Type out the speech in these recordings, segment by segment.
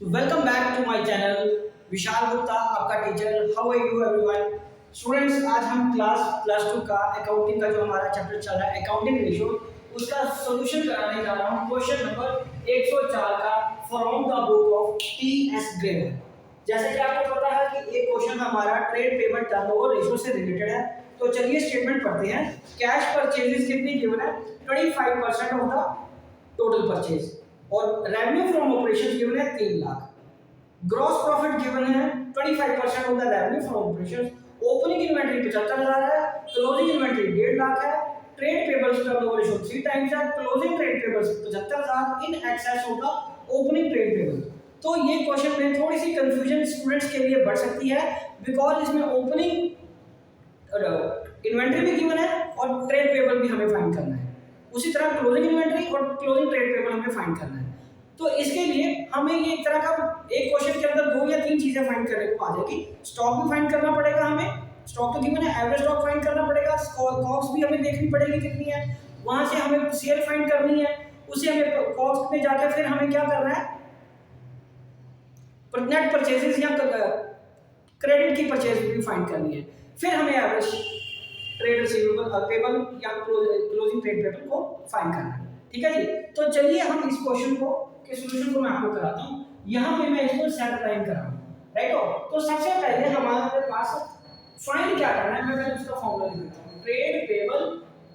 Welcome back to my channel. Vishal Gupta आपका teacher. How are you everyone students. आज हम class plus two का accounting का जो हमारा चैप्टर चल रहा है अकाउंटिंग रेशियो, उसका सॉल्यूशन कराने जा रहा हूँ। क्वेश्चन नंबर 104 का from the book of T S graver. जैसे कि आपको पता है कि एक क्वेश्चन हमारा ट्रेड पेबल टर्नओवर रेशियो से रिलेटेड है। तो चलिए स्टेटमेंट पढ़ते हैं। कैश परचेजेस कितनी गिवन है? 25% ऑफ द टोटल परचेज। और रेवेन्यू फ्रॉम ऑपरेशंस गिवन है 3 लाख। ग्रॉस प्रॉफिट गिवन है 25% of the revenue from operations. Opening inventory 75,000 है, क्लोजिंग इन्वेंटरी 1.5 लाख है। Trade payables turnover ratio 3 times है, closing trade payables 75,000 in excess of the opening trade payable. तो ये question में थोड़ी सी confusion students के लिए बढ़ सकती है, बिकॉज इसमें ओपनिंग इन्वेंटरी भी गिवन है और ट्रेड पेबल भी हमें फाइंड करना है। उसी तरह क्लोजिंग इन्वेंटरी और क्लोजिंग ट्रेड पेबल हमें फाइंड करना है। तो इसके लिए हमें ये एक तरह का एक क्वेश्चन के अंदर 2 या 3 चीजें फाइंड करने को आ जाएगी। स्टॉक भी फाइंड करना पड़ेगा हमें, स्टॉक तो गिवन है, एवरेज स्टॉक फाइंड करना पड़ेगा, कॉस्ट भी हमें देखनी पड़ेगी कितनी है, वहां से हमें सेल फाइंड करनी है, उसे हमें कॉस्ट में जाकर फिर हमें क्या करना है, नेट परचेजेस या क्रेडिट की परचेज भी फाइंड करनी है। फिर हमें एवरेज ट्रेड रिसीवेबल पेबल या क्लोजिंग ट्रेड पेबल को फाइंड करना है। ठीक है जी। तो चलिए हम इस क्वेश्चन को के सॉल्यूशन को मैं आपको कराता हूं। यहां पे मैं इसको सेट लाइन कर रहा हूं, राइट हो। तो सबसे पहले हमारे पास फाइंड क्या करना है, मैं पहले उसका फॉर्मूला लिख देता हूं। Trade payable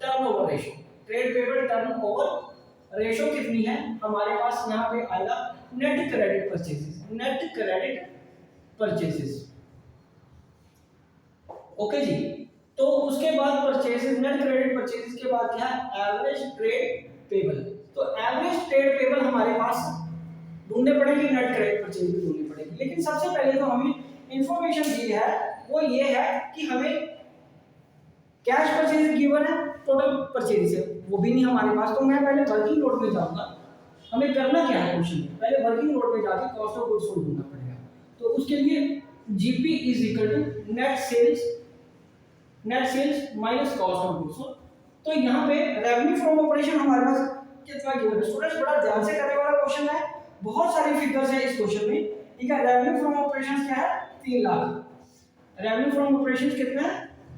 turnover ratio. Trade payable turnover ratio कितनी है हमारे पास? यहां पे आएगा net credit purchases. Net credit purchases, okay जी। तो उसके बाद परचेजेस, नेट क्रेडिट परचेजेस के बाद क्या है? Average trade payable. तो एवरेज ट्रेड पेबल हमारे पास ढूंढने पड़ेगी, नेट क्रेडिट परचेज भी ढूंढनी पड़ेगी। लेकिन सबसे पहले तो हमें इंफॉर्मेशन दी है वो ये है कि हमें कैश परचेज गिवन है, टोटल परचेज है वो भी नहीं हमारे पास। तो मैं पहले वर्किंग नोट में जाऊंगा। हमें करना क्या है क्वेश्चन में? पहले वर्किंग नोट में जाके कॉस्ट ऑफ गुड्स सोल्ड ढूंढना पड़ेगा। तो उसके लिए GP is equal to net sales, net sales minus cost of goods sold. तो यहाँ पे रेवेन्यू फ्रॉम ऑपरेशन हमारे पास कितना गिवन है? स्टूडेंट्स बड़ा ध्यान से करने वाला क्वेश्चन है, बहुत सारी फिगर्स है इस क्वेश्चन में। ठीक है। रेवेन्यू फ्रॉम ऑपरेशंस क्या है? 3 लाख। रेवेन्यू फ्रॉम ऑपरेशंस कितना है?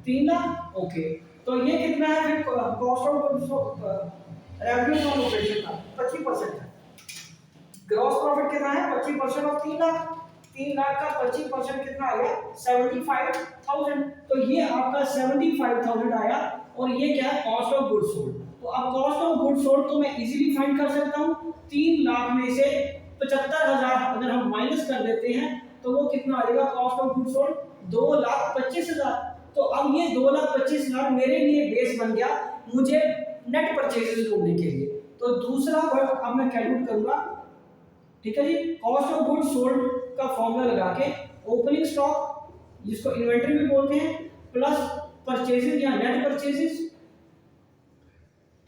3 लाख। ओके। तो ये कितना है फिर? Cost of revenue from operation का 25% है। ग्रॉस प्रॉफिट कितना है? 25% ऑफ 3 लाख। 3 लाख का 25% कितना आ गया? 75,000। तो ये आपका 75,000 आया। और ये क्या है? Cost of goods sold. तो अब कॉस्ट ऑफ गुड्स सोल्ड तो मैं इजीली फाइंड कर सकता हूं। 3 लाख में से 75,000 अगर हम माइनस कर देते हैं तो वो कितना आएगा? Cost of goods sold 2,25,000। तो अब ये 2,25,000 मेरे लिए बेस बन गया मुझे नेट परचेजेस ढूंढने के लिए। तो दूसरा वर्क अब मैं कैलकुलेट करूंगा। ठीक है जी। कॉस्ट ऑफ गुड्स सोल्ड का फॉर्मूला लगा के ओपनिंग स्टॉक, जिसको इन्वेंटरी भी बोलते हैं, प्लस परचेजेस या नेट परचेजेस,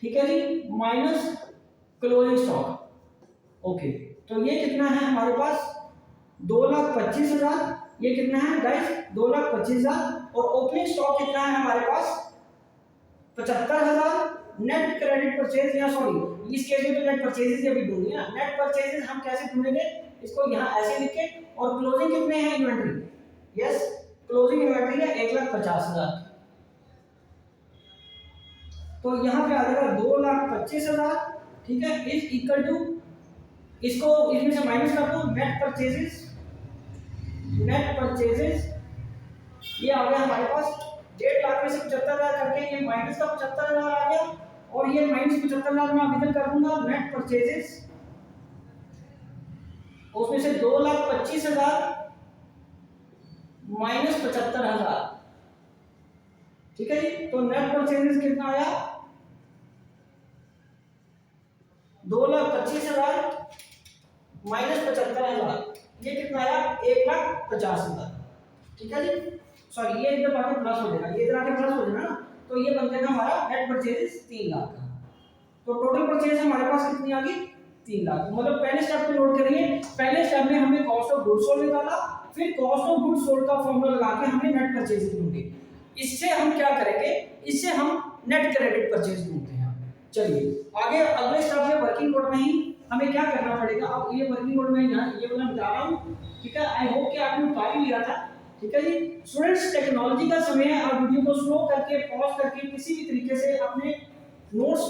ठीक है जी, माइनस क्लोजिंग स्टॉक। ओके। तो ये कितना है हमारे पास? 2,25,000। ये कितना है गाइस? 2,25,000। और ओपनिंग स्टॉक कितना है हमारे पास? 75,000। नेट क्रेडिट परचेज या सॉरी इस केस में तो नेट परचेजेस ये भी ढूंढनी है। नेट परचेजेस हम कैसे ढूंढेंगे? इसको यहाँ ऐसे लिख के, और क्लोजिंग कितने हैं इन्वेंटरी? यस, क्लोजिंग इन्वेंटरी है 1,50,000। तो यहाँ पे आ जाएगा 2,25,000। ठीक है। इज इक्वल टू, इसको इसमें से माइनस कर दो, नेट परचेजेस। नेट परचेजेस ये आ गया हमारे पास 1.5 लाख में से 75,000 करके ये माइनस का 75,000 आ गया। और ये माइनस 75,000 मैं अभी तक कर दूंगा नेट परचेजेस। उसमें से 2,25,000 माइनस 75,000। ठीक है जी। तो नेट परचेजेस कितना आया? 2,25,000 माइनस 75,000। ये कितना आया? 1,50,000। ठीक है जी। सॉरी ये इधर आके प्लस हो जाएगा, ये इधर आके प्लस हो जाएगा ना। तो ये बन जाएगा हमारा नेट परचेजेस 3 लाख का। तो टोटल परचेज हमारे पास कितनी आ गई? 3 लाख। मतलब पहले स्टेप पे नोट करिए। पहले स्टेप में हमने कॉस्ट ऑफ गुड्स सोल्ड निकाला, फिर कॉस्ट ऑफ गुड्स सोल्ड का फॉर्मूला लगा के हमने नेट परचेज ढूंढी। इससे हम क्या करेंगे? इससे हम नेट क्रेडिट परचेज ढूंढते हैं। चलिए आगे अगले स्टेप में वर्किंग नोट में ही हमें क्या करना पड़ेगा। अब ये वर्किंग नोट में यहाँ ये वाला बता रहा हूँ, ठीक है। आई होप कि आपने उठा ही लिया था, ठीक है जी। स्टूडेंट्स, टेक्नोलॉजी का समय है, आप वीडियो को स्लो करके पॉज करके किसी भी तरीके से अपने नोट्स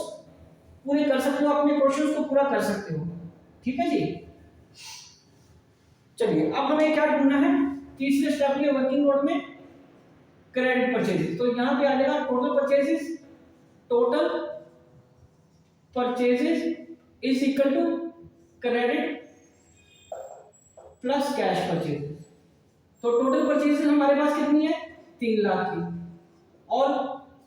पूरे कर सकते हो, अपने क्वेश्चंस को पूरा कर सकते हो, ठीक है जी। चलिए अब हमें क्या ढूंढना है, तीसरे स्टेप में वर्किंग नोट में क्रेडिट परचेजेस। तो यहाँ पे आ जाएगा total purchases, total purchases is equal to credit plus cash purchases. तो टोटल परचेजेस हमारे पास कितनी है, 3 लाख की, और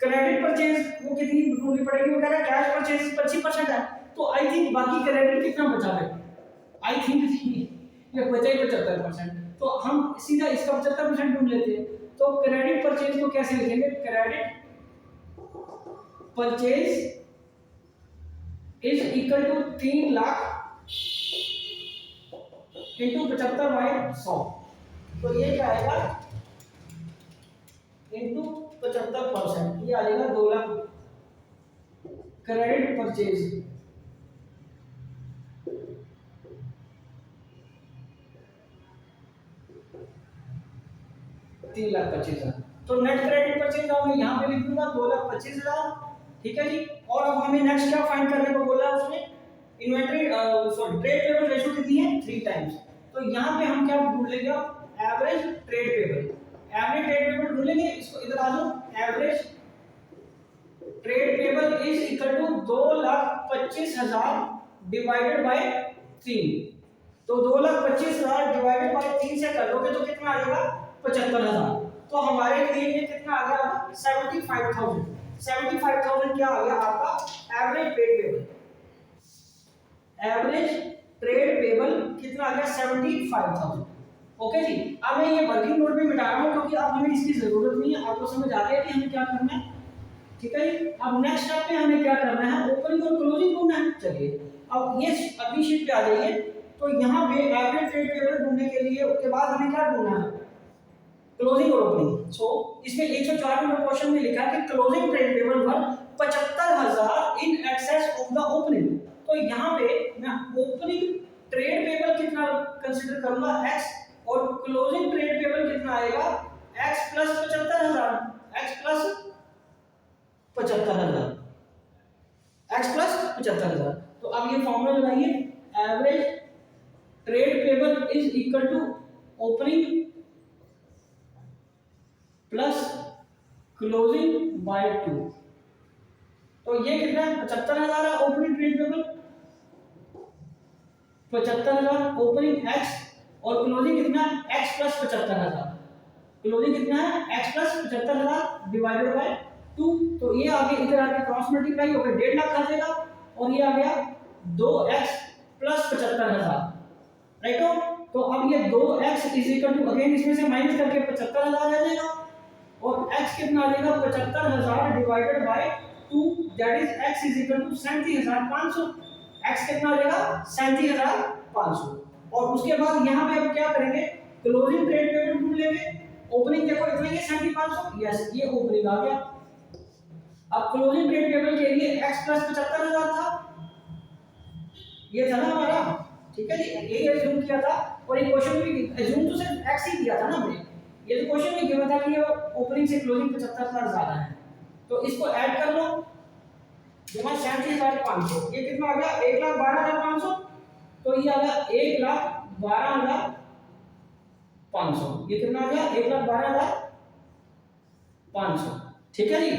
क्रेडिट परचेज वो कितनी ढूंढनी पड़ेगी, वो कह रहा है कैश परचेज 25% है, तो आई थिंक बाकी क्रेडिट कितना बचा है, आई थिंक ये बचा ही 75%, तो हम सीधा इसका 75% ढूंढ लेते हैं। तो क्रेडिट परचेज को कैसे लिखेंगे, credit purchase is equal to 3 lakh into 75/100, तो ये क्या आएगा इंटू 75%, ये आ जाएगा 2 लाख क्रेडिट परचेज। तीन लाख 25,000, तो नेट क्रेडिट परचेज मैं यहाँ पे लिख दूंगा 2,25,000, ठीक है जी। और अब हमें नेक्स्ट क्या फाइंड करने को बोला है उसने, inventory sorry trade payable ratio कितनी है 3 टाइम्स। तो यहाँ पे हम क्या ढूंढ लेंगे, average trade payable, average trade payable ढूंढ लेंगे, इसको इधर आ जाओ, average trade payable is equal to 2,25,000 divided by 3। तो 2,25,000 डिवाइडेड बाय 3 से कर दोगे तो कितना आ जाएगा 75,000। तो हमारे लिए ये कितना आ गया 75,000। 75,000 क्या आ गया आपका average trade payable, average trade payable कितना आ गया 75,000। ओके जी। अब मैं ये वर्किंग नोट में मिटा रहा हूँ क्योंकि अब हमें इसकी जरूरत नहीं है, आपको समझ आ गया कि हमें क्या करना है, ठीक है जी। अब नेक्स्ट स्टेप में हमें क्या करना है, ओपनिंग और क्लोजिंग ढूंढना है। चलिए अब ये अगली शीट पे आ जाइए। तो यहाँ पे एवरेज ट्रेड पेबल ढूंढने के लिए उसके बाद हमें क्या ढूंढना है, क्लोजिंग और ओपनिंग। सो इसमें 104 नंबर क्वेश्चन में लिखा है कि closing trade payable were 75,000 in excess of the opening. तो यहाँ पे मैं ओपनिंग ट्रेड पेबल कितना कंसीडर करूंगा x, और क्लोजिंग ट्रेड पेबल कितना आएगा x plus 75,000, x plus 75,000, x plus 75,000। तो अब ये फॉर्मूला लगाइए, average trade payable is equal to opening plus closing by 2। तो ये कितना है 75,000 है opening trade payable, 75,000 opening x, और क्लोजिंग कितना है x प्लस 75,000, क्लोजिंग कितना है x प्लस 75,000 डिवाइडेड बाय 2। तो ये आगे इधर आके क्रॉस मल्टीप्लाई होकर 1.5 लाख आ जाएगा, और ये आ गया 2x प्लस 75,000, राइट हो। तो अब ये 2x is equal to again इसमें से माइनस करके 75,000 आ जाएगा, और x कितना आ जाएगा 75,000 divided by 2, that is x is equal to 37,500। x कितना आ जाएगा 37,500। और उसके बाद यहाँ पे अब क्या करेंगे, क्लोजिंग ट्रेड पेबल ढूंढ लेंगे। ओपनिंग देखो इतना ही 37,500, यस ये ओपनिंग आ गया। अब क्लोजिंग ट्रेड पेबल के लिए x प्लस 75,000 था, ये था ना हमारा, ठीक है जी, यही एज्यूम किया था। और ये क्वेश्चन में भी एज्यूम तो सिर्फ x ही दिया था ना हमने, ये तो क्वेश्चन में गिवन था कि ये ओपनिंग से क्लोजिंग 75,000 ज्यादा है। तो इसको ऐड कर लो, जमा 37,500, ये कितना आ गया 1,12,500। तो ये आ गया 1,12,500, ये कितना आ गया 1,12,500, ठीक है जी,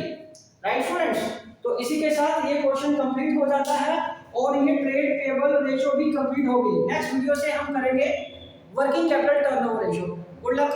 राइट स्टूडेंट्स। तो इसी के साथ ये क्वेश्चन कंप्लीट हो जाता है और ये ट्रेड पेबल रेशियो भी कंप्लीट होगी। नेक्स्ट वीडियो से हम करेंगे working capital turnover ratio. Good luck.